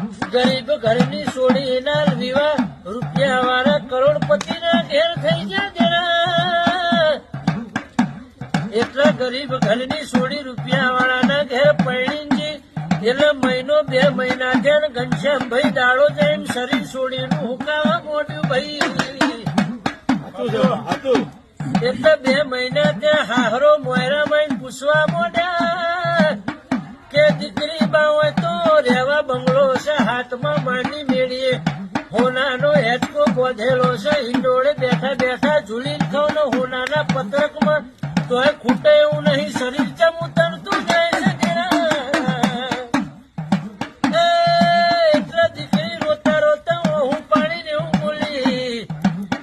ગરીબ ઘરની સોડી ના વિવાહ રૂપિયા વાળા કરોડપતિ ના ઘેર થઈ ગયા જરા એટલા ગરીબ ઘરની સોડી રૂપિયા વાળા ના ઘેર પૈણી એટલે મહિનો 2 મહિના થયા ઘનશ્યામભાઈ દાડો જઈને શરીર છોડીને હુકાવા મોડ્યું ભાઈ એટલે 2 મહિના ત્યાં હાહરો મોયરામાં પૂછવા મોડ્યા કે દીકરી બા હોય તો રેવા બંગલો છે હાથમાં માંડી મેળીએ હોનાનો હેચકો બોધેલો છે હિંડોળે બેઠા બેઠા ઝૂલીને ખાવ ને હોનાના પત્રકમાં તોય ખૂટે એવું નહીં શરીર ચમ ઉતરતું જાય છે એટલે દીકરી રોતા રોતા હું પાડીને એવું બોલી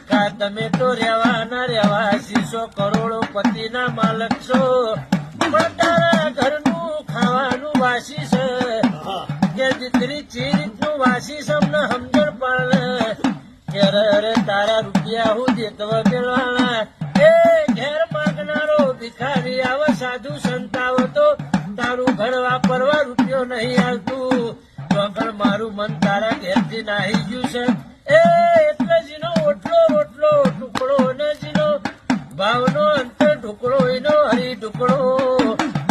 કા તમે તો રેવાના રહેવાસી છો કરોડોપતિના માલક છો પણ તારા ઘરનું ખાવાનું વાસી છે કે દીકરી ચી રીતનું વાસી છે અમને સમજણ પાડે કે અરે તારા રૂપિયા હું દેતવા પેલવાના એ ઘેર માગનારો ભિખારી આવે સાધુ સંત આવો તો તારું ઘર વાપરવા રૂપિયો નહીં આવતું તો આગળ મારું મન તારા ઘેરથી નાહી ગયું છે એ એટલે જીનો ઓટલો રોટલો ટુકડો ને જીનો ભાવનો અંતર ઢુકડો એનો હરી ઢુકડો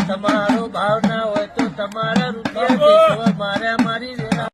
તમારો ભાવ ના હોય તો તમારા રૂપિયા મારે